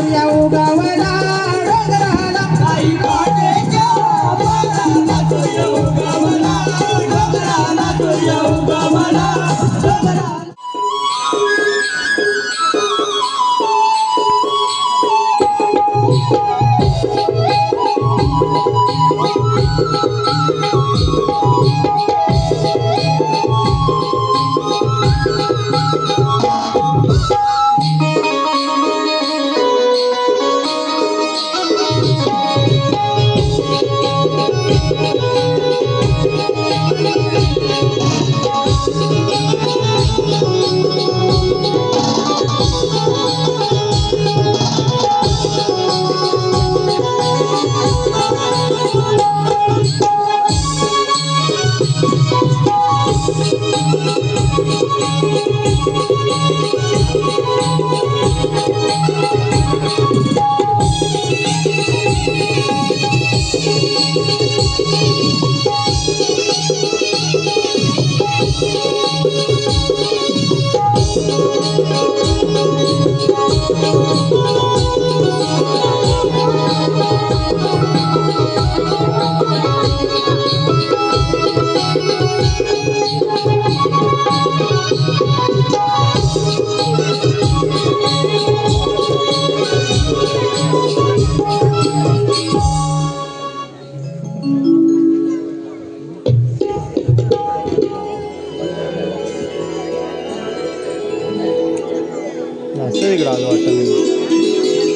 सूर्य उगवला डोंगराला आई काटेच्या पानाला सूर्य उगवला डोंगराला सूर्य उगवला डोंगराला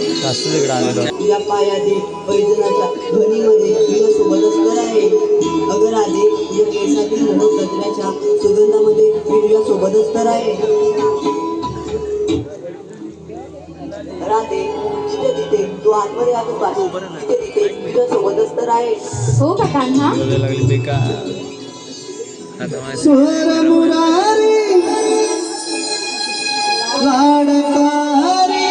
या पायादी पैजनाच्या ध्वनीमध्ये तुझ्या सोबतच तर आहे. अगर आधी तुझ्या केसातील मोह गजऱ्याच्या सुगंधामध्ये मी तुझ्या सोबतच तर आहे. राधे तिथे तिथे तू आतमध्ये आतून पाहिजे तिथे तिथे तुझ्या सोबतच तर आहे. हो का कान्हा? स्वर मुरारी लाडकारी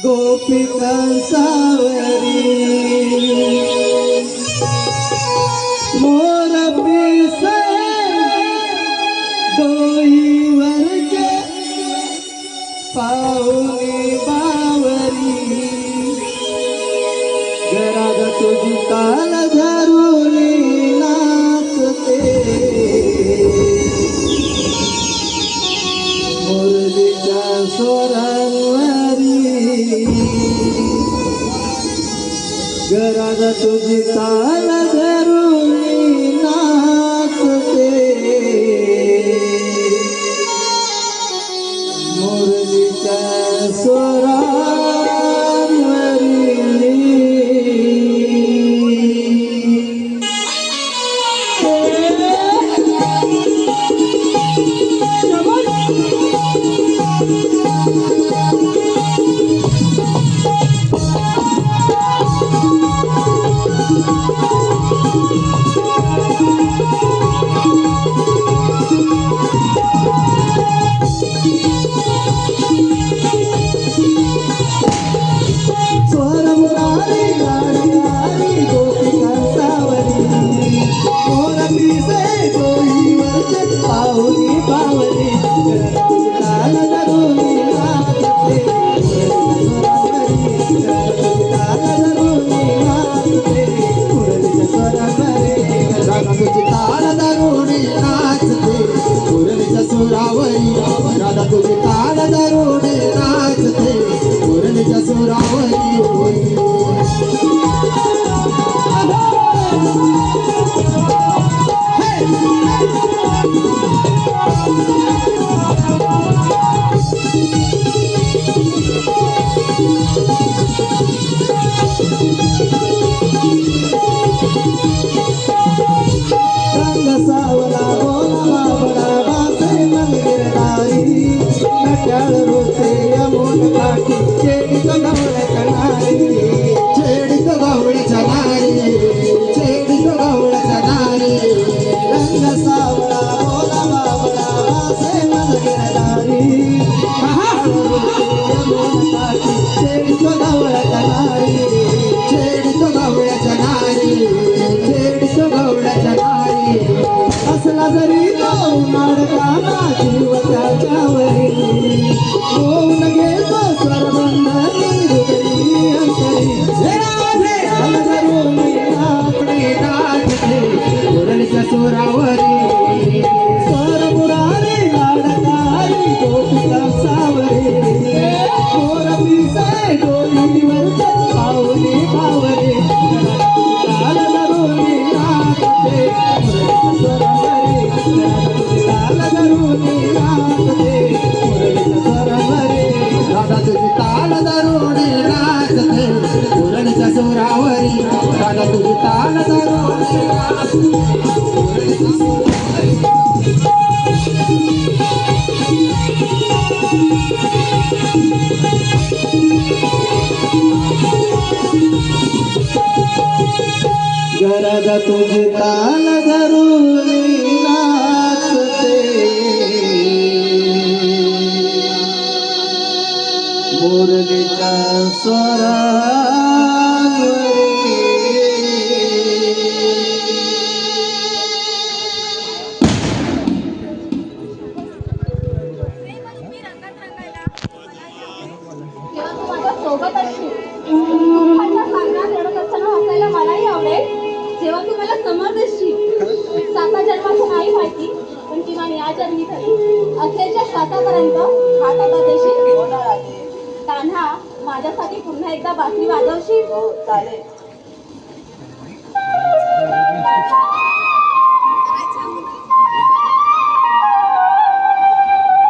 गोपिका सावरी मोर पिसे डोई वर्ग पाहुणी बावरी घरात तुझी ताल धरून नाचते मुरलीच्या स्वरांवरी घरात तुझी ताल धरून नाचते मुरलीच्या स्वरांवरी जरी तो नाडकाना जीव त्याच्यावरी होऊन घेतो मोरपीचे डोलीवरचे पाऊली पावरे ताल धरून नाचते मुरलीच्या स्वरावरी राधा तुझी ताल धरून मुरलीच्या गरज तुझी ताल धरून नाचते मुरलीच्या जेव्हा तू माझ्या सोबत असशील दुःखाच्या सागरात रडत असताना हसायला मलाही आवडेल. जेव्हा तू मला समोर दिसशील 7 जन्माचं नाही माहिती पण किमान या जन्मी तरी अखेरच्या श्वासापर्यंत हात हातात देशील. हो ना राधे. कान्हा माझ्यासाठी पुन्हा एकदा बासरी वाजवशील. हो चालेल.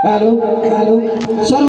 हॅलो हॅलो सर्व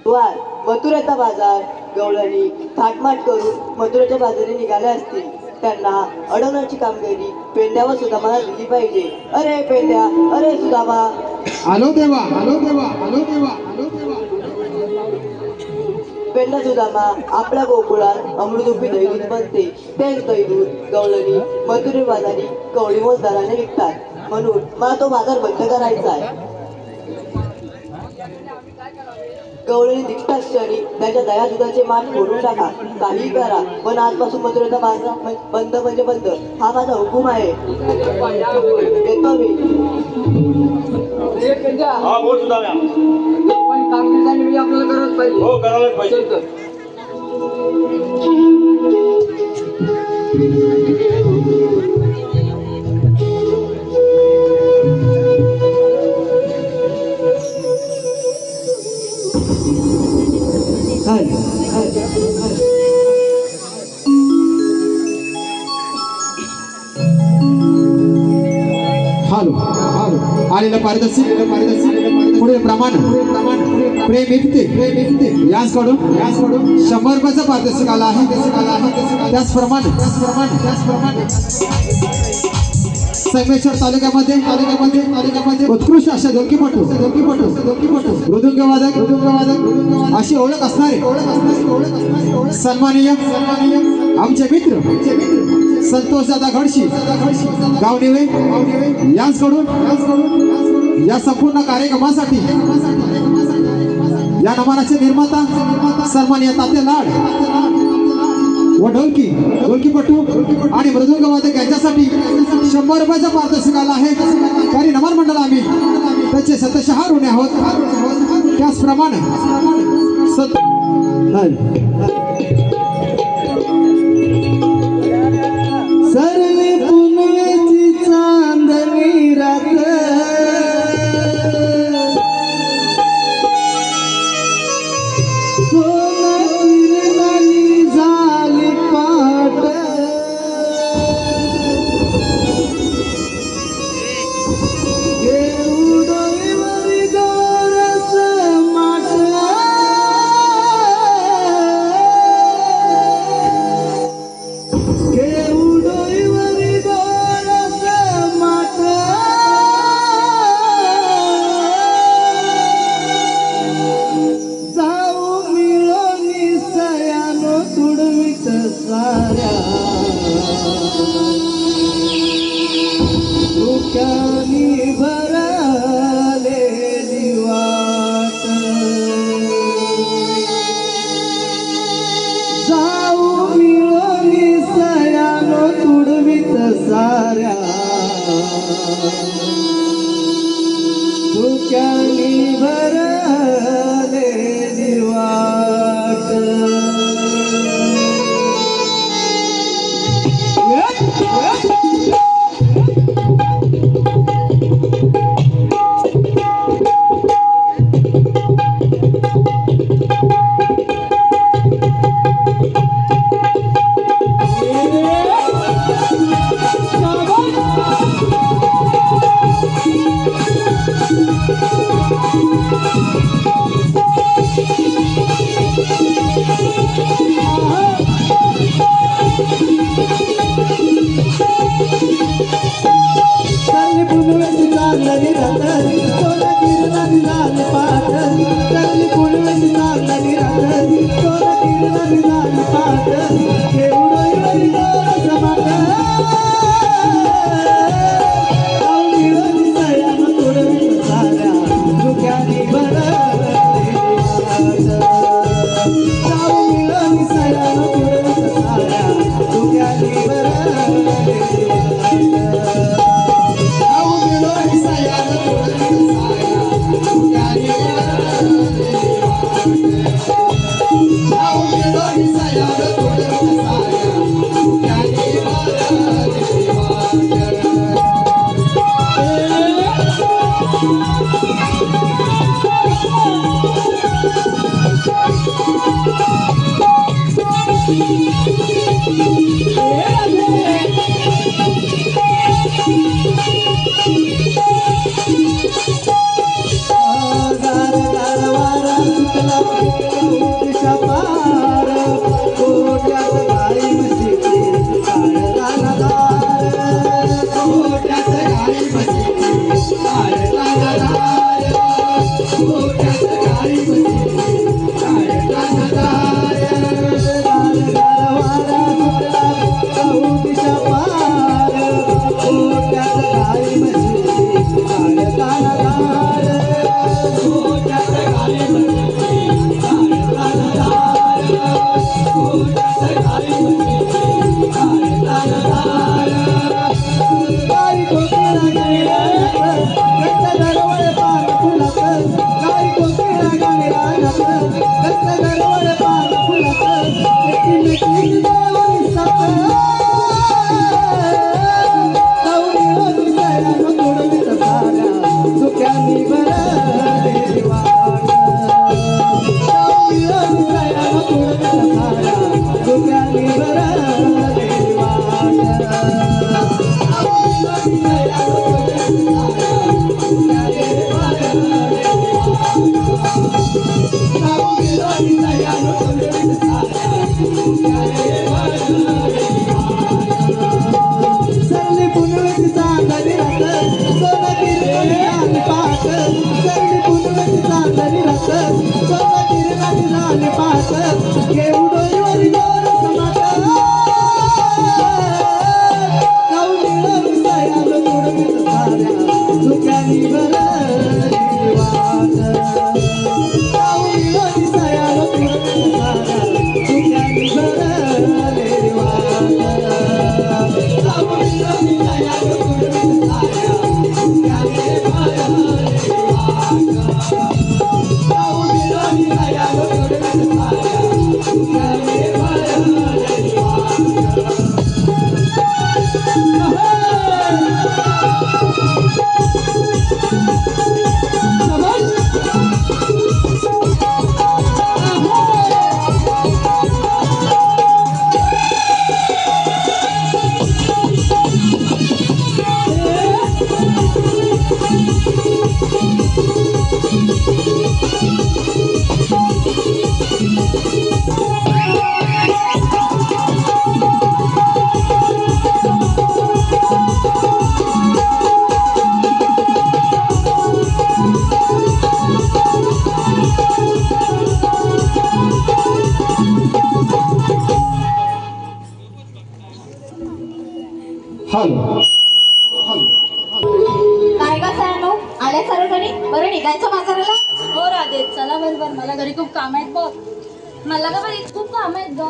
वार मथुरेचा बाजार गवळणी थाटमाट करून मथुरेच्या बाजारी निघाले असतील. त्यांना अडवण्याची कामगिरी पेंड्यावर सुदामाला दिली पाहिजे. अरे पेंड्या, अरे सुदामा. आलो देवा आलो देवा आलो देवा आलो देवा पेंड्या सुदामा आपल्या गोकुळात अमृतरूपी दैदूत बनते. तेच दैदूत गवळणी मथुरे बाजारी कवडी मोजदाराने विकतात. म्हणून मला तो बाजार बंद करायचा आहे. गवळणी दिसताच क्षणी त्याच्या दया दुधाचे मान फोडून टाका. काही करा पण आजपासून मथुरेचा बाजार बंद म्हणजे बंद. हा माझा हुकूम आहे. येतो मी. हा बोल सुद्धा कामगिरीसाठी आपल्याला गरज पाहिजे. हो करायलाच पाहिजे. हालो हालो आलेला पारदर्शी पुढे प्रमाण प्रेम इकते याचकडून 100 रुपयाचा पारदर्शक आला आहे. त्याचप्रमाणे संगमेश्वर तालुक्यामध्ये उत्कृष्ट अशा ढोलकीपटू मृदुंगवादक अशी ओळख असणारे सन्माननीय आमचे मित्र संतोष दादा घडशी गाव निवे यांच्याकडून या संपूर्ण कार्यक्रमासाठी या नमनाचे निर्माता सन्माननीय तात्या लाड व ढोलकीपटू आणि मृदुंगवादक यांच्यासाठी 100 रुपयाचा पारितोषिक आला आहे. तरी नमन मंडळ आम्ही त्याचे सतशः ऋणी आहोत. त्याचप्रमाणे सरली पुनवेची चांदणी रात भरलेली वाट जाऊ मिळवली सयानो तुडवीत साऱ्या धुक्यानी भरलेली वाट चालली पुनवेची चालली रात्री सोना किरणारी लाल पाट चालली पुनवेची चालली रात्री सोना किरणारी लाल पाट केवढी समाट मिळवली सयान तुडवी साऱ्या धुक्यानी भरलेली जाऊ मिळवली सयान तुडवी साऱ्या धुक्यानी भरलेली काय का सर आले सर्वजणी बरं निघायचं बाजाराला. हो राधे चला बरोबर मला घरी खूप काम आहेत बघ. मला का बरं खूप काम आहेत ग.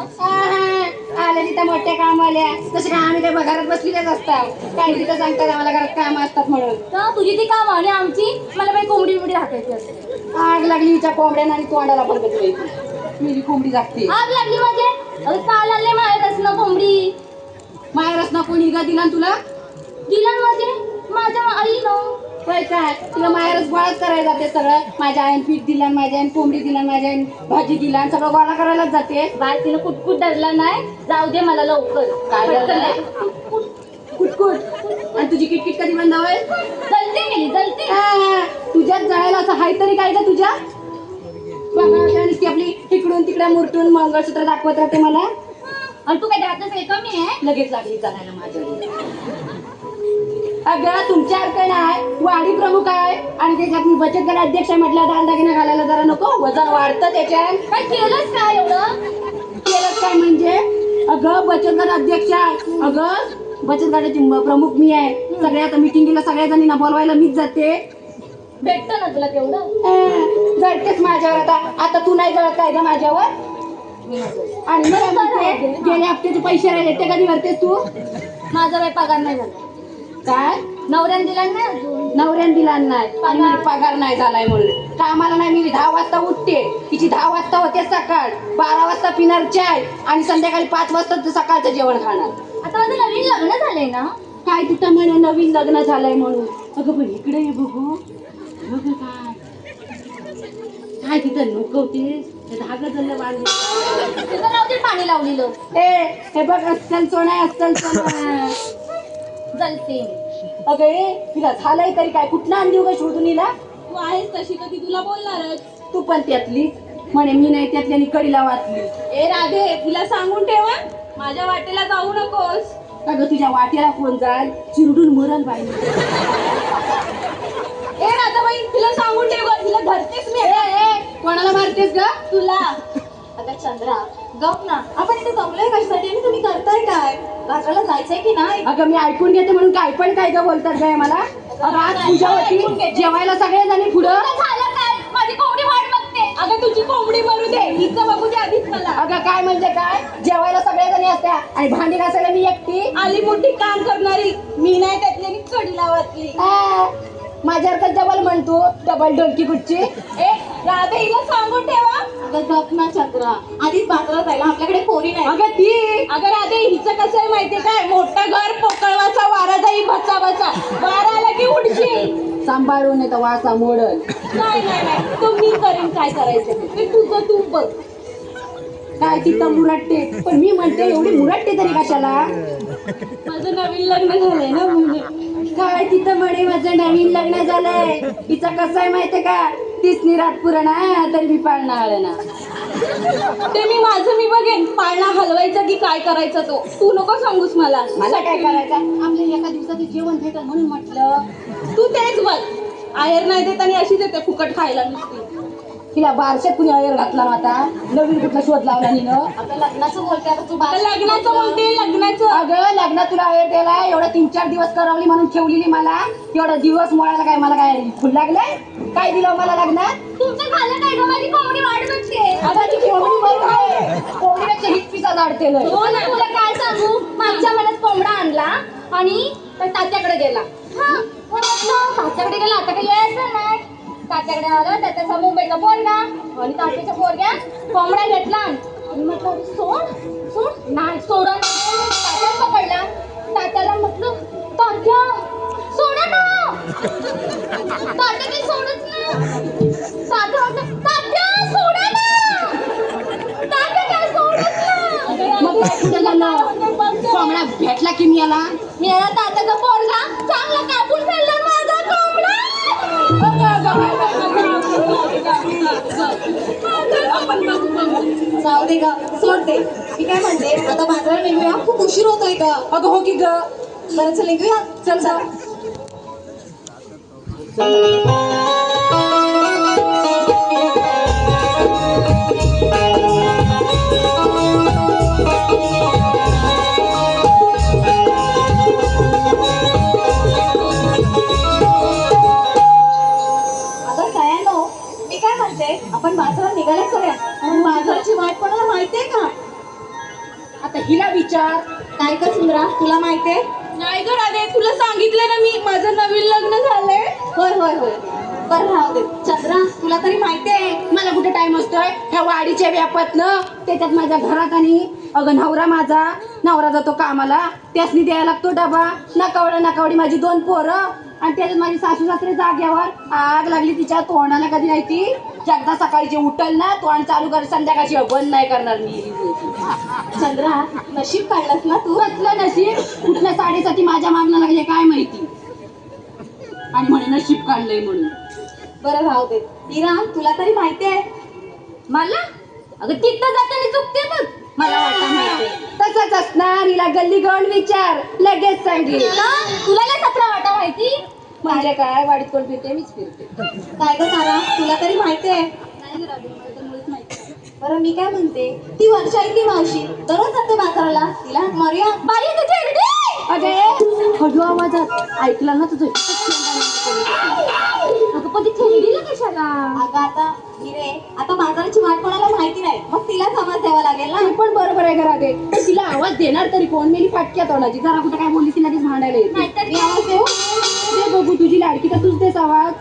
आले तिथं मोठ्या कामवाल्या तसे काय आम्ही काय घरात बसलेलेच असतात. काय तिथं सांगतात आम्हाला घरात काम असतात म्हणून. तर तुझी ती काम आणि आमची मला बाई कोंबडी बिंबडी राखायची असते. आग लागली हिच्या कोंबड्यानं आणि तोंडाला पण बसली मेरी कोंबडी जागते. आग लागली म्हणजे अरे काल आले माहेरच ना कोंबडी. माहेरच ना कोणी ग दिला ना तुला. दिला म्हणजे माझ्या आईनं. काय काय तुला माहेरच गोळाच करायला जाते सगळं. माझ्या आईन पीठ दिला माझ्या आईन कोंबडी दिला माझ्या आईन भाजी दिला आणि सगळं गोळा करायलाच जाते. बाय तिनं कुटकुट धरला नाही जाऊ दे मला लवकर. काय झालं? कुटकुट आणि तुझी किटकिट कधी बंद होईल. जलते गेली जलते. तुझ्यात जळायला असं हाय तरी काय का तुझ्या बघा ती आपली इकडून तिकडे मुरटून मंगळसूत्र दाखवत राहते मला. आणि तू काय त्यातच काही कमी आहे. लगेच लागली चालायला माझ्या. अगं तुमच्या अर्थ नाही वाडी प्रमुख आहे आणि त्याच्यात मी बचत गट अध्यक्ष आहे म्हटलं दालदागिना घालायला जरा नको वजन वाढतं त्याच्यात. काय केलंच काय एवढं. केलं काय म्हणजे अगं बचत गट अध्यक्ष आहे. अगं बचत गटाची प्रमुख मी आहे. सगळ्या आता मिटिंगला सगळ्या जणींना बोलवायला मीच जाते. भेटतं ना तुला तेवढं. जळतेच माझ्यावर आता. आता तू नाही जळत काय ग माझ्यावर. आणि मला म्हणते गेल्या हप्त्याचे पैसे राहिले ते कधी भरतेस तू. माझा बाई पगार नाही झाला. काय नवऱ्याने दिला नाही अजून. नवऱ्याने दिला नाही आणि मला पगार नाही झालाय म्हणून. कामाला नाही मी 10 वाजता उठते. तिची 10 वाजता होते सकाळ. 12 वाजता पिणार चाय आणि संध्याकाळी 5 वाजता सकाळचं जेवण खाणार. आता माझं नवीन लग्न झालंय ना. काय तिथं म्हणे नवीन लग्न झालंय म्हणून. अगं पण इकडे ये बघू बघ काय काय तिथं नुकवतेस धागा जल्लं बांधले. तुझं लावते पाणी लावलेलं. हे बघ अस्सल सोना आहे अस्सल सोना. जलते. अगं तिला झालंय तरी काय कुठला आणली उगा शोधून हिला. तू आहेस तशी कधी तुला बोलणारच. तू पण त्यातली म्हणे मी नाही त्यातल्यानी कडीला वाचली. ए राधे तुला सांगून ठेवा माझ्या वाटेला जाऊ नकोस. अगं तुझ्या वाट्याला कोण जाईल चिरडून मरल बाई. ए राधाबाई तुला सांगून ठेव तिला धरतेस मी. कोणाला मारतेस ग तुला. अगं चंद्रा गप ना आपण इथे जमलोय कशासाठी आणि तुम्ही करताय काय. बाजाराला जायचंय की नाही. अगं मी ऐकून घेते म्हणून काय पण काय ग बोलतात काय मला. अगं आज पूजा होती जेवायला सगळे जणी पुढं. झालं काय माझी कोंबडी वाट बघते. अगं तुझी कोंबडी मरू दे हिचं बघू दे आधीच मला. अगं काय म्हणजे काय जेवायला सगळ्या जणी असत्या आणि भांडी घासायला मी एकटी. आली मोठी काम करणारी मी नाही त्यातली कडी लावतली. माझ्यासारखं डबल म्हणतो डबल डोलकी कुठची. ए राधे हिला सांगून ठेवा. अगं गप ना चंद्रा आधीच बाजारात जायला आपल्याकडे पोरी नाही. अगं ती अगं राधे हिचं कसं आहे माहितीये काय मोठं घर पोकळवाचा वारा जाई भचा भचा वारा आला की उडशील. सांभाळून येतं वासा मोडल. नाही नाही नाही तो मी करेन काय करायचं ते तुझं तू बघ. काय तिथं मुरटते पण मी म्हणते एवढी मुरटते तरी कशाला. माझं नवीन लग्न झालंय ना म्हणून. काय तिथं म्हणे माझं नवीन लग्न झालंय. तिचं कसं आहे माहितीये का तिसनी रात पुरणा तरी मी पाळणार ना. ते मी माझं मी बघेन पाळणा हलवायचा की काय करायचं तो तू नको सांगूस मला. मला काय करायचं आपल्या एका दिवसाचं जेवण भेटल म्हणून म्हटलं. तू तेच बघ आहेर नाही देत आणि अशीच येते फुकट खायला नुसती. तिला बारशात कुणी अयर घातला ना आता नवीन कुठला शोध लावला हिनं. आपल्या लग्नाचं बोलते आता तू लग्नाचं बोलते लग्नाचं. अगं लग्नात तुला अयर द्यायला एवढं 3-4 दिवस करवली म्हणून ठेवलेली मला. एवढा दिवस मोळायला काय मला काय फुल लागलंय. काय दिलं मला लग्नात. तुमचं झालं काय ग माझी कोंबडी वाट बघते. आता ती कोंबडी बरोबर आहे. कोंबडीपेक्षा हिट पिसा झाडतेलं. हो ना तुला काय सांगू मागच्या महिन्यात कोंबडा आणला आणि तात्याकडे गेला. तात्याकडे गेला आता काही यायचं नाही. तात्याकडे आला त्याचा मुंबईचा पोरगा आणि तात्याच्या पोरग्या कोंबडा घेतला आणि म्हटलं सोड सोड नाही सोडा तात्या पकडला. तात्याला म्हटलं तात्या सोडा ना. तात्या काही सोडच ना. तात्या म्हटलं तात्या सोडा ना. तात्या काय सोडच ना. मग काय कुठं झालं कोंबडा भेटला की मी याला. मेरा तात्याचा पोरगा चांगला कापून खाल्ला माझा कोंबडा. जाऊ दे ग सोड दे. मी काय म्हणते आता बाजारात निघूया खूप उशीर होतोय ग. अगं हो की ग बरं चल निघूया चल जा. तुला सांगितलं ना मी माझं नवीन लग्न झालंय. होय होय होय बरं राहू दे. चंद्रा तुला तरी माहिती आहे मला कुठे टाइम असतोय ह्या वाडीच्या व्यापातनं. त्याच्यात माझ्या घरात आणि अगं नवरा जातो कामाला, त्यासनी द्यायला लागतो डबा. नकावडी माझी 2 पोरं आणि त्याच्यात माझी सासू सासरे जाग्यावर. आग लागली तिच्या तोंडाला कधी नाही ती. एकदा सकाळची उठल ना तोंड चालू कर, संध्याकाळची बंद नाही करणार मी. चंद्रा नशीब काढलंस ना तू. कसलं नशीब, कुठल्या साडीसाठी माझ्या मागणं लागले काय माहिती. आणि म्हणे नशीब काढलंय म्हणून. बरं राहू दे. इरा तुला तरी माहिती आहे मला अगं तिथं जाताना चुकते बघ. मला वाटतं माहिती तसंच असणार. हिला गल्ली गण विचार लगेच सांगेल. तुला काय 17 वाटा माहिती? म्हणजे काय वाडीत कोण फिरते मीच फिरते. काय ग तारा तुला तरी माहिती आहे. नाही राहू दे, मला तर मुळीच माहिती नाही. बरं मी काय म्हणते ती वर्षा आहे ती मावशी दररोज जाते बाजाराला. तिला हाक मारूया. बाई तुझी एरडी! अगे हळू आवाजात ऐकला ना तुझं. अगं पण ती थेरडीला कशाला? अगं आता हिरे आता बाजाराची वाट कोणाला माहिती नाही मग तिलाच आवाज द्यावा लागेल ना. ते पण बरोबर आहे घरात आहे. पण तिला आवाज देणार तरी कोण. मेली फाटक्या तोंडाची. जरा कुठं काय बोलली ती लगेच भांडायला येते. नाहीतर मी आवाज देऊ. ते बघू तुझी लाडकी तर तूच देस आवाज.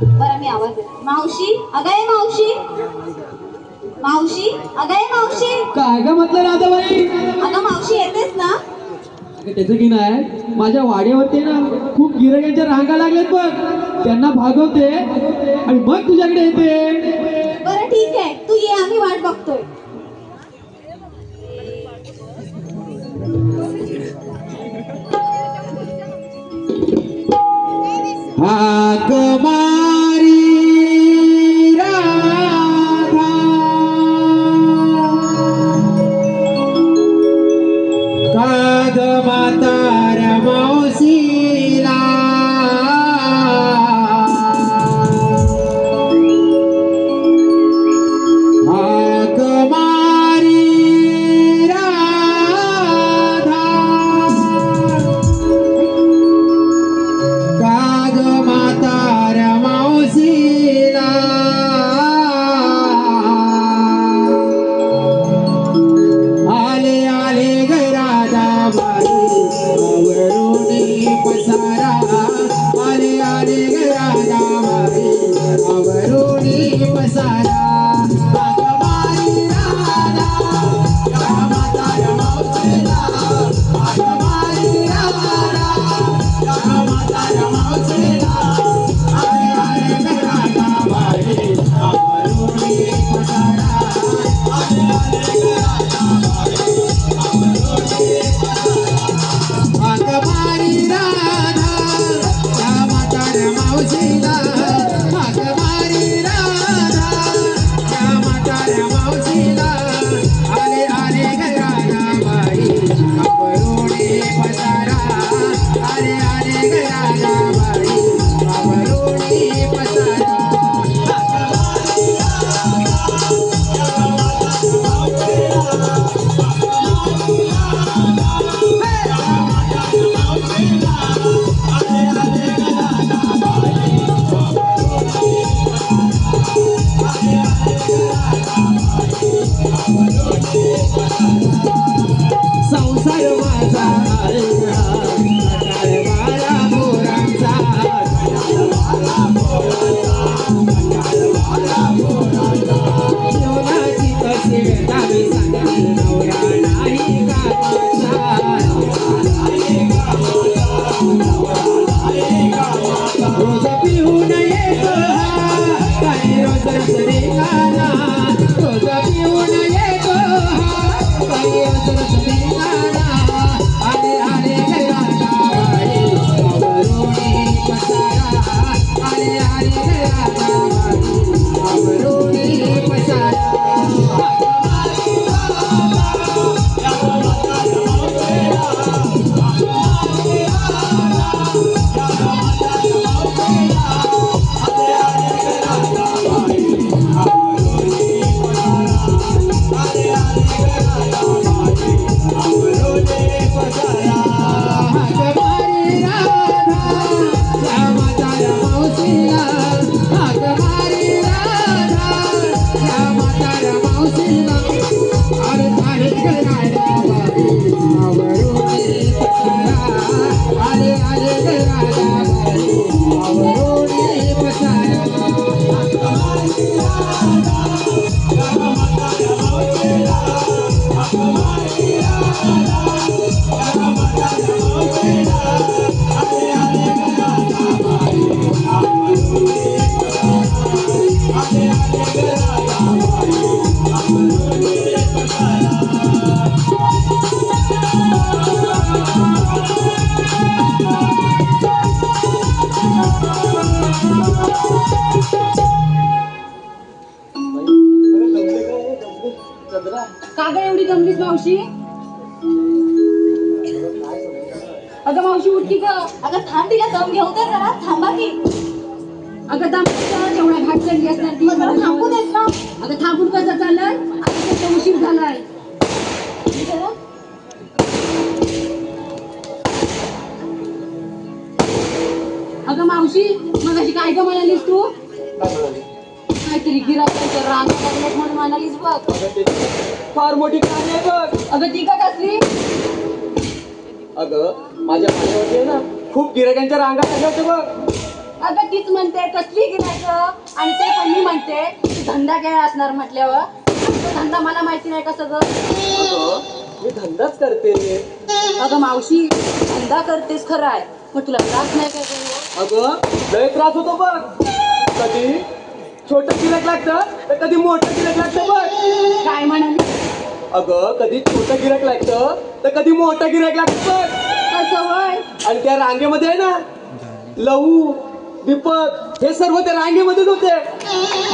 बरं मी आवाज देते. मावशी अगं ये मावशी. मावशी अगं ये मावशी. काय ग म्हटलं राधाबाई? अगं मावशी येतेस ना. अगं त्याचं की नाही माझ्या वाड्यावरती ना खूप गिरायकांच्या रांगा लागल्यात बघ. त्यांना भागवते आणि मग तुझ्याकडे येते. बरं ठीक आहे तू ये आम्ही वाट बघतोय. हाक मारी राधा काग म्हातार मावशीला. हाक मारी राधा काग म्हातार मावशीला. आले आले ग राधाबाई आवरून पसारा. आले आले ग राधाबाई आवरून पसारा. हाक मारी राधा या म्हातार मावशीला. हाक मारी राधा या म्हातार मावशीला. आले आले ग राधाबाई आवरून पसारा. आले आले ग राधाबाई हाक मारी राधा या म्हातार मावशीला. हाक मारी राधा या म्हातार मावशीला. आले आले ग राधाबाई आवरून पसारा. आले आले ग राधाबाई आवरून पसारा. संसार माझा ऐका कंटाळ बाळा पोरांचा. जीवनाची कशी वेळावी सांगते नवरा नाही कामाचा. रोज पिऊन येतो हा काही रोज रसने गाणा. रोज पिऊन येतो हा काही रोज रसने गाणा. आले आले ग राधाबाई आवरून पसारा. आले आले ग राधाबाई आवरून पसारा. हाक मारी राधा या म्हातार मावशीला. हाक मारी राधा या म्हातार मावशीला. अरे अरे ग राधाबाई आवरून पसारा. आले आले आवरोणी पसारा का ग एवढी दमलीस मावशी? अगं मावशी उठकी ग. अगं थांब, तिला दम घेऊ दे जरा, थांबा की. अगं दमलीस एवढ्या घाट चढली असणार ती. मग जरा थांबू देत ना. अगं थांबून कसं चाललंय? आता त्याचा उशीर झालाय. जरा. अगं मावशी मग अशी काय ग म्हणालीस तू? काहीतरी गिराकांच्या रांगा लागल्यात म्हणून म्हणालीस बघ. फार मोठी कहाणी आहे बघ. अगं ती का कसली? अगं माझ्या पाण्यावरती आहे ना खूप गिराक्यांच्या रांगा लागल्या होत्या बघ. अगं तीच म्हणते कसली गिरायक आणि ते पण मी म्हणते की धंदा काय असणार म्हटल्यावर. आणि तो धंदा मला माहिती नाही कसं ग. अगं मी धंदाच करते. अगं मावशी धंदा करतेस खरं आहे मग तुला त्रास नाही काय ग? अगं लय त्रास होतो बघ. कधी छोटं गिराक लागतं तर कधी मोठं गिराक लागतं बघ. काय म्हणाली? अगं कधी छोटं गिराक लागतं तर कधी मोठं गिराक लागतं बघ. कसं वय? आणि त्या रांगेमध्ये आहे ना लहू दीपक हे सर्व त्या रांगेमध्येच होते.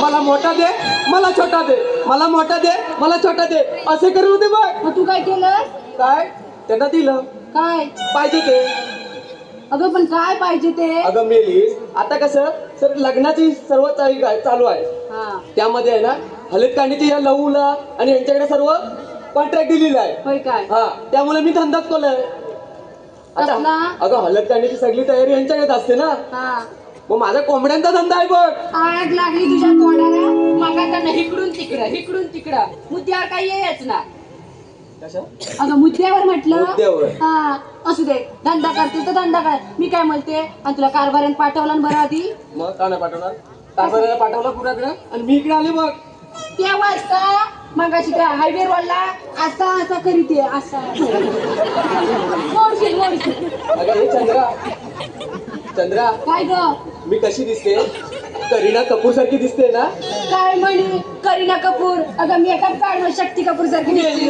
मला मोठा दे मला छोटा दे, मला मोठा दे मला छोटा दे असे करत होते बघ. मग तू काय केलं? काय त्यांना दिलं काय? पाहिजे ते. अगं पण काय पाहिजे ते? अगं मेलीस आता कसं सर लग्नाची सर्व चालू आहे. हा त्यामध्ये आहे ना हळद कांडीची या लहूला आणि यांच्याकडे सर्व कॉन्ट्रॅक्ट दिलेला आहे. होय काय? हा त्यामुळे मी धंदाच केलाय. आता कसला? अगं हळद कांडीची सगळी तयारी यांच्याकडे असते ना. हा मग माझा कोंबड्यांचा धंदा आहे बघ. आग लागली तुझ्या तोंडाला. मग इकडून तिकडं मुद्द्यावर काही यायच ना. कशा अगं मुद्द्यावर म्हटलं. मुद्द्यावर. हा असू दे धंदा करते तर धंदा कर. मी काय म्हणते आणि तुला कारभाऱ्यानं पाठवला ना बरं आधी. मग का नाही पाठवणार? कारभाराला पाठवला पुण्याकडे आणि मी इकडे आले बघ. त्या वाजता मग अशी त्या हायवे रोडला असा असा करीत ये असा मोडशील. अगं हे चंद्रा काय ग? मी कशी दिसते? करीना कपूर सारखी दिसते ना. काय म्हणे करीना कपूर? अगं मेकअप काढणं शक्ती कपूर सारखी दिसते.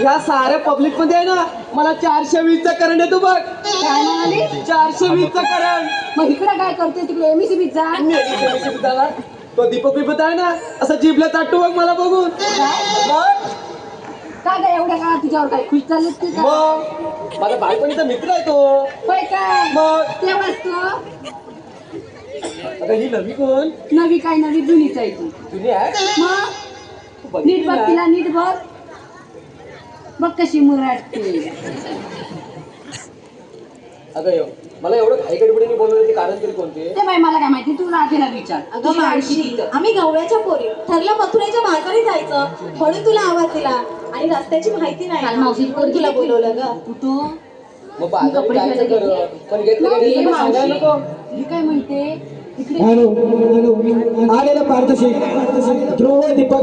ह्या साऱ्या पब्लिक मध्ये आहे ना मला 420चा करंट येतो बघ. काय म्हणाली? 420चा करंट. मग इकडं काय करते तिकडे एमएससीबीत जा. तो दीपक बिपत आहे ना असं जीभला चाटतो बघ मला बघून. मग का ग एवढ्या काळात तुझ्यावर काय खुश झाले की काय? मग माझा बालपणीचा मित्र आहे तो. होय काय? मग तेव्हाच तू आता ही नवी कोण? नवी काय नवी जुनीच आहे ती. जुनी आहे. मग तू बघितली नीट बघ ना? तिला नीट बघ. बघ कशी मुरडते. अगं यो मला एवढं घाई गडबडीने बोलवण्याचे कारण तरी कोणते? ते बाई मला काय माहिती तू राधेला विचार. अगं मावशी, आम्ही गवळ्याच्या पोरी ठरलं मथुरेच्या बाजारी जायचं म्हणून तुला आवाज दिला आणि रस्त्याची माहिती नाही काल मावशी म्हणून तुला बोलवलं ग. कुठं? मग बाजारात कपडे जायचं घ्यायला खरं. पण घेतलं हे काय सांगायला मावशी, नको. ही काय म्हणते इकडे हॅलो आलेलं पारदर्शी ध्रुव दीपक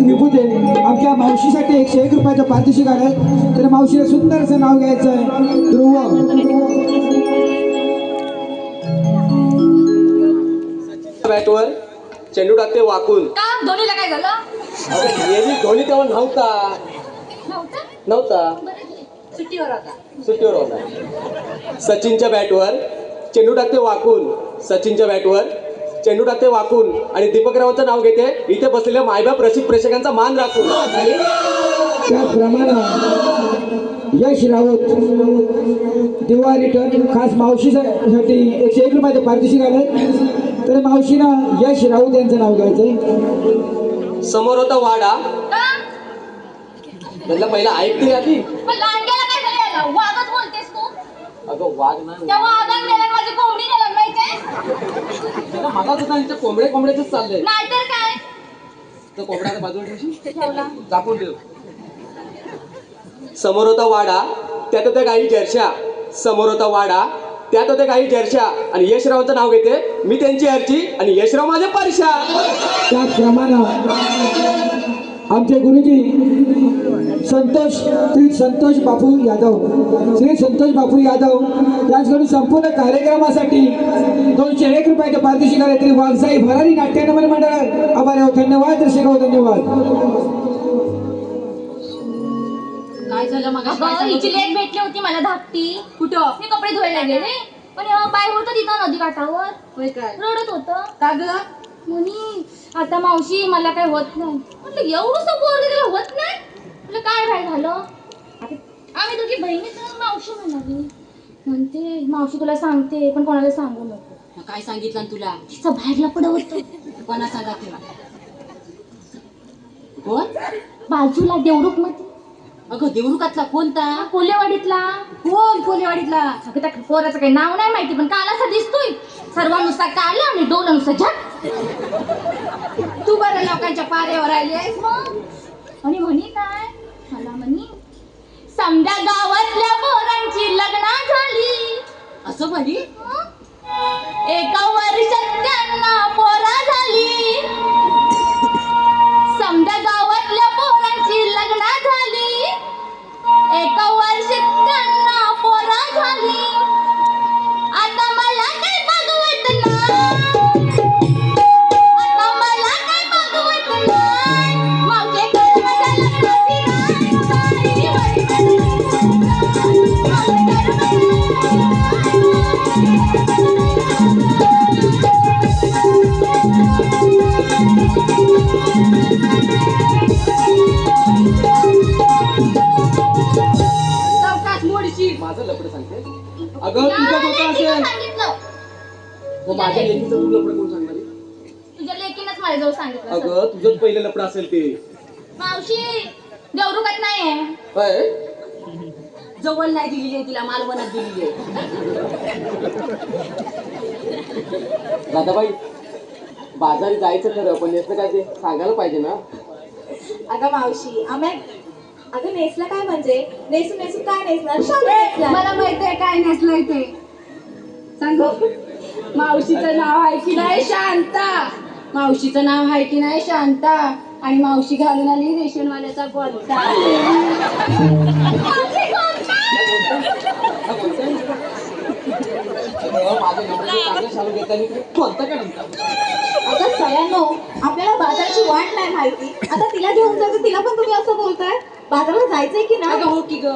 विभूते आमच्या मावशीसाठी 101 रुपयाचं पारितोषिक आहे. तर मावशीला सुंदर असं नाव घ्यायचं आहे ध्रुव. बॅटवर चेंडू टाकते वाकून. का दोन्हीला काय झालं? अगं नेहमी धोनी तेव्हा नव्हता. सुट्टीवर होता. सुट्टीवर होता. सचिनच्या बॅटवर चेंडू टाकते वाकून. चेंडू टाकते वाकून आणि दीपकरावांचं नाव घेते इथे बसलेल्या मायबाप रसिक प्रेक्षकांचा मान राखून. त्याप्रमाणे यश राऊत दिवा रिटर्न खास मावशीसाठी 101 रुपयाचं पारितोषिक आलं. तर मावशीनं यश राऊत यांचं नाव घ्यायचंय. समोर होता वाडा. का? त्यातला पहिला ऐकते आधी. पण लांडग्याला काय झालं याला? वाघच बोलतेस तू? अगं वाघ नाही. त्या वाघाला मेल्यानं माझी कोंबडी नेलं माहितीये? मागाच होता त्यांच्या कोंबड्याच चाललंय. नाहीतर काय? तर कोंबड्या बाजूला ठेवशी ठेवला. दाखवून ठेव. समोर होता वाडा त्यात होत्या गाई जर्शा. समोर होता वाडा, त्यात होते काही जर्शा आणि यशरावचं नाव घेते मी त्यांची हरची आणि यशराव माझे परशा. त्याचप्रमाणे आमचे गुरुजी श्री संतोष बापू यादव यांच्याकडून संपूर्ण कार्यक्रमासाठी 201 रुपयाचे पारितोषिक आले तरी वाघसाई भरारी नाट्यनमन मंडळ आभार. धन्यवाद दर्शक हो, धन्यवाद. काय झालं मग? अगं हिची लेक भेटली होती मला धाकटी. कुठं? मी कपडे धुवायला गेले पण बाय होतं तिथं नदी काठावर होय काय? रडत होतं. का ग? म्हणी आता मावशी मला काय होत नाही. म्हटलं एवढंसं पोरगं तिला होत नाही. म्हटलं काय काय झालं? आम्ही दोघी बहिणीच मावशी म्हणाली. म्हणते मावशी तुला सांगते पण कोणाला सांगू नको. काय सांगितलं तुला? तिचं बाहेरला पुढं होतं. कोणा सांगा तुला? कोण? बाजूला देवरुख मध्ये अगं देवरुखातला कोणता? कोलेवाडीतला. कोण कोलेवाडीतला? अगं त्या पोराचं काही नाव नाही माहिती पण काल असा दिसतोय. सर्वानुसार काढलं आणि डोलानुसार झट. तू बरं लोकांच्या पाऱ्यावर आलीस मग. आणि म्हणी काय मला म्हणी समजा गावातल्या पोरांची लग्न झाली. असं म्हणी? एका वर्षात त्यांना पोरा झाली. समजा गावातल्या पोरांची लग्न झाली. एका वर्षात त्यांना पोरा झाली. आता मला काय बघवत नाही. आता मला काय बघवत नाही. मावशे कर्माच्या लग्नाची राय चौकात मोडशी. माझं लपड सांगते. अगं तुझं होतं असेल सांगितलं. मग माझ्या लेकीचं तू लपड कोण सांगणार? तुझ्या लेकीनच माझ्याजवळ सांगितलं. अगं तुझंच पहिलं लपड असेल ते. मावशी देवरुखात नाहीये. काय जवळ नाही दिलेली आहे तिला, मालवणात दिलेली आहे. दादाबाई बाजारी जायचं खरं पण याचं काय ते सांगायला पाहिजे ना. अगं मावशी अगं नेसलं काय म्हणजे नेसून काय नेसणार? शाल नेसणार. मला माहिती आहे काय नेसलंय ते. सांगू? मावशीचं नाव आहे की नाही शांता. मावशीचं नाव आहे की नाही शांता. आणि मावशी घालून आली रेशनवाल्याचा कोणता. माझ्या नवऱ्याने चांगलं शालू घेताना कोणता काय म्हणता? अगं सगळ्यांनो आपल्याला बाजाराची वाट नाही माहिती. आता तिला घेऊन जायचं तिला पण तुम्ही असं बोलताय. बाजाराला जायचंय की अगं नाही? हो की ग.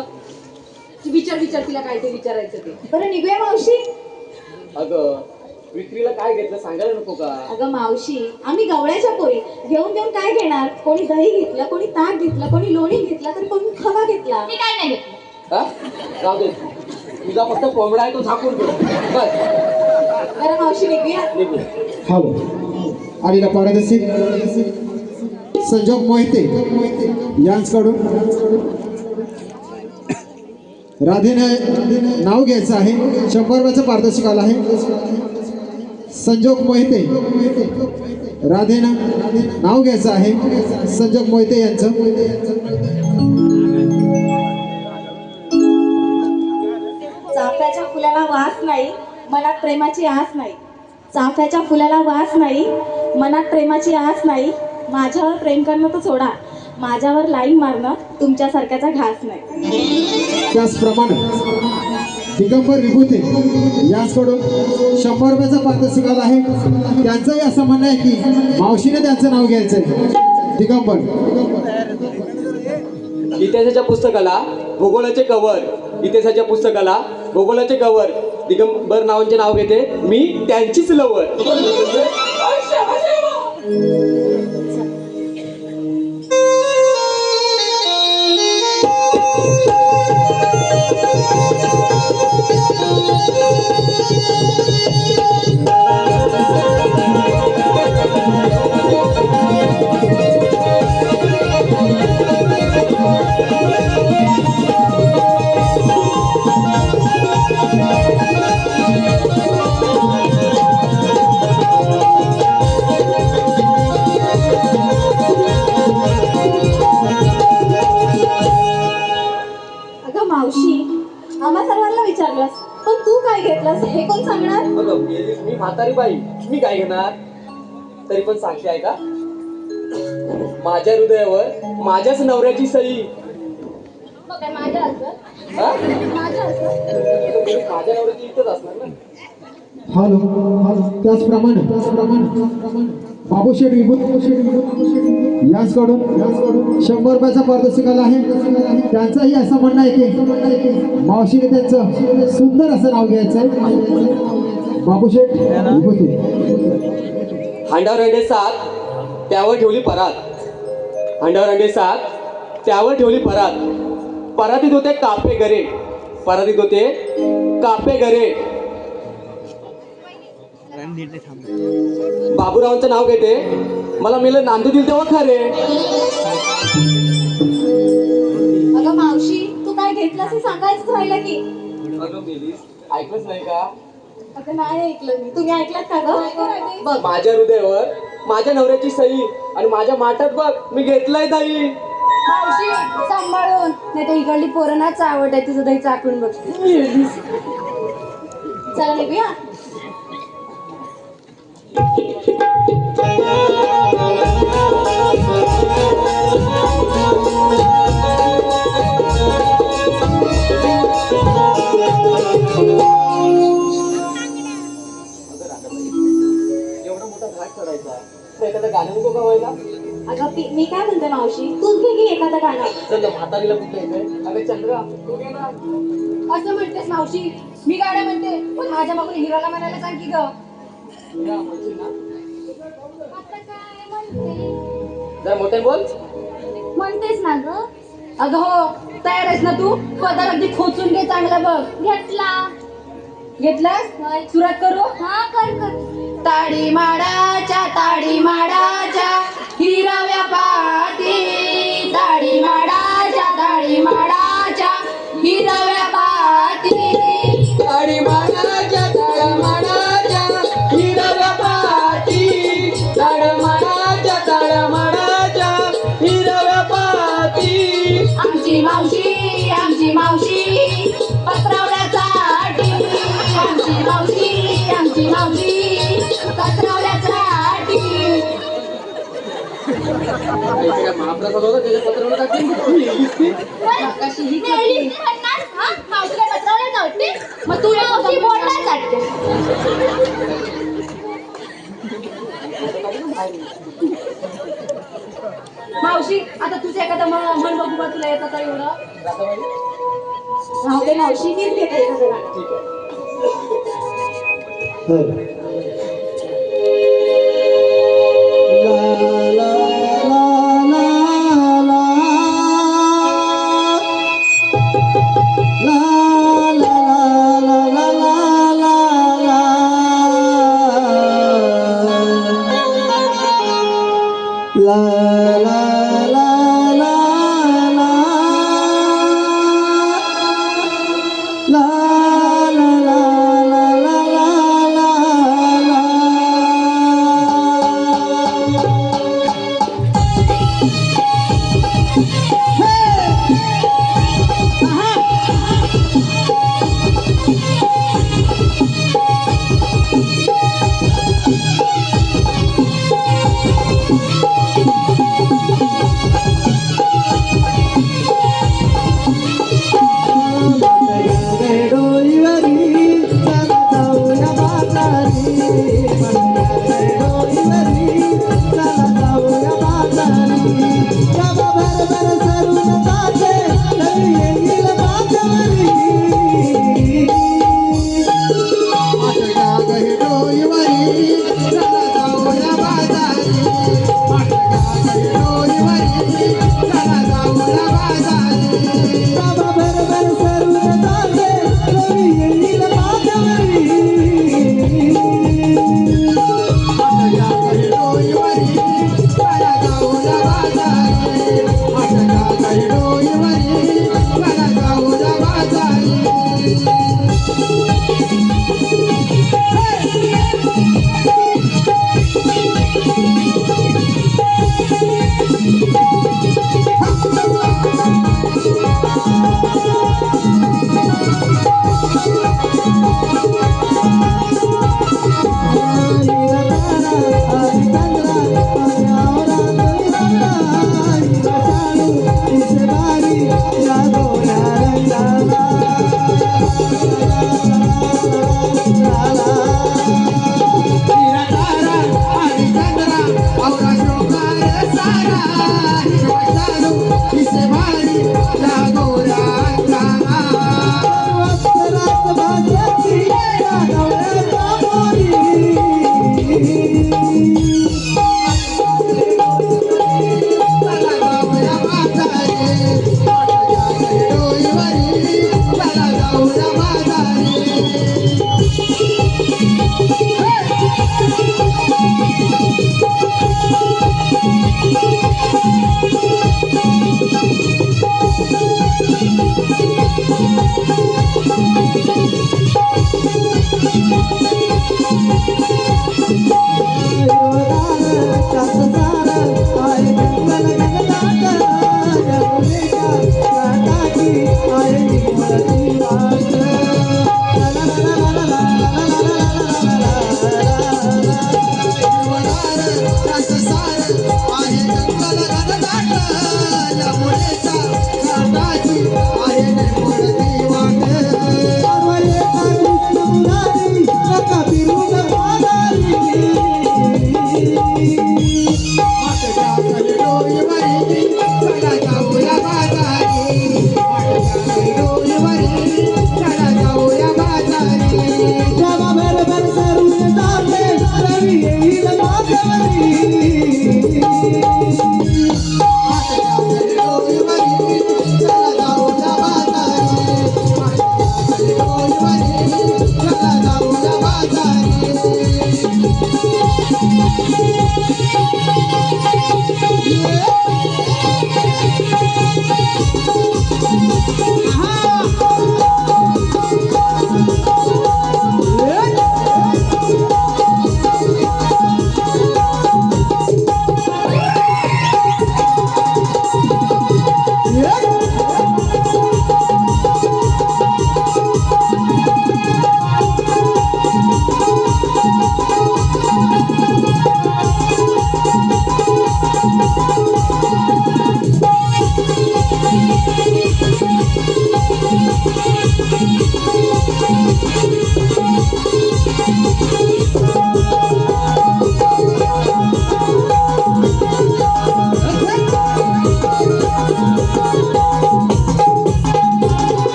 विचार तिला काय ते विचारायचं ते. बरं निघूया मावशी. अगं विक्रीला काय घेतलं सांगायला नको का? अगं मावशी आम्ही गवळ्याच्या पोरी घेऊन काय घेणार? कोणी दही घेतलं, कोणी ताक घेतलं, कोणी लोणी घेतला, तर कोणी खवा घेतला. मी काय नाही घेतलं. हा जाऊ दे तुझा फक्त कोंबडा आहे तो झाकून दे बस. बरं मावशी निघूया. निघू. हॅलो आलेला पारदर्शी संजोग मोहिते यांच्याकडून राधेने नाव घ्यायचं आहे. 100 रुपयाचं पारितोषिक आलं आहे. संजोग मोहिते राधेनं नाव घ्यायचं आहे. संजोग मोहिते यांचं. चाफ्याच्या फुलाला वास नाही, मनात प्रेमाची आस नाही. चाफ्याच्या फुलाला वास नाही, मनात प्रेमाची आस नाही. माझ्यावर प्रेम करणं तर सोडा, माझ्यावर लाईन मारणं तुमच्यासारख्याचा घास नाही. त्याचप्रमाणे दिगंबर विभूते यांच्याकडून 100 रुपयाचा पारितोषिक आलं आहे. त्यांचंही असं म्हणणं आहे की मावशीने त्यांचं नाव घ्यायचं आहे. दिगंबर इतिहासाच्या पुस्तकाला भूगोलाचे कवर. इतिहासाच्या पुस्तकाला भूगोलाचे कवर दिगंबर नावांचे नाव घेते मी त्यांचीच लवर. विचारलंस पण तू काय घेतलंस हे कोण सांगणार? बघ गेलीस मी म्हातारी बाई, मी काय घेणार? तरी पण सांगते आहे का, माझ्या हृदयावर माझ्याच नवऱ्याची सही. मग काय माझ्या असं हा? माझ्या असं माझ्या नवऱ्याची इथंच असणार ना. हॅलो त्याचप्रमाणे बाबूशेठ विभूत याचकडून 100 रुपयाचा पारितोषिक आला आहे. त्यांचंही असं म्हणणं आहे की मावशीने त्यांचं सुंदर असं नाव घ्यायचं आहे, बाबूशेठ विभूती. हांडावर अंडे 7 त्यावर ठेवली परात, हांडावर अंडे 7 त्यावर ठेवली परात. परातीत होते कापे गरे, परातीत होते कापे गरे. बाबूरावांचं नाव घेते, मला मेलं नांदू दिल तेव्हा खरे. अगं मावशी तू काय घेतलंस हे सांगायचं राहिलं की. अगं मेलीस, ऐकलंच नाही का? अगं नाही ऐकलं मी. तुम्ही ऐकलात का गं? बघ माझ्या हृदयावर माझ्या नवऱ्याची सही आणि माझ्या माठात बघ मी घेतलंय दही. मावशी सांभाळून, नाही तर इकडली पोरणाच आवड आहे तुझं दही चाकून बघ. चला निघूया. एवढा मोठा घाट चढायचा तर एखादा गाणं नको गावायला? अगं मी काय म्हणते मावशी तूच घे की एखादं गाणं. चल म्हातारीला कुठलं येतंय? अगं चंद्रा तू घे ना. असं म्हणतेस मावशी, मी गाणं म्हणते पण माझ्या मागून हिरोला म्हणायला सांग की ग. या, म्हणशील ना? आता काय म्हणते जरा मोठे बोल. म्हणतेस ना ग. अगं हो, तयार आहेस ना तू? पदर अगदी खोचून घे चांगला बघ. घेतला घेतलास? सुरुवात करू? हा कर ताडी माडाच्या हिरव्या पाटी, ताडी माडाच्या हिरव्या पाटी, ताडी माडाच्या हिरव्या पाटी, ताडमाडाच्या हिरव्या पाटी. आमची मावशी पत्रावल्यासाठी, आमची मावशी पत्रावल्यासाठी. महाप्रसाद होता त्याच्या पत्रावर टाकली. कशीही मेली ती म्हणणार हा मावशीला पत्रावल्या जाते मग तू मावशी बोलला जाते. मावशी आता तुझं एखादं म्हण बघू बा तुला येतं का एवढं? राधाबाई, राहू दे मावशी मीच घेते एखादं गाणं. ठीक आहे.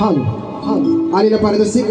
आलेलं पारितोषिक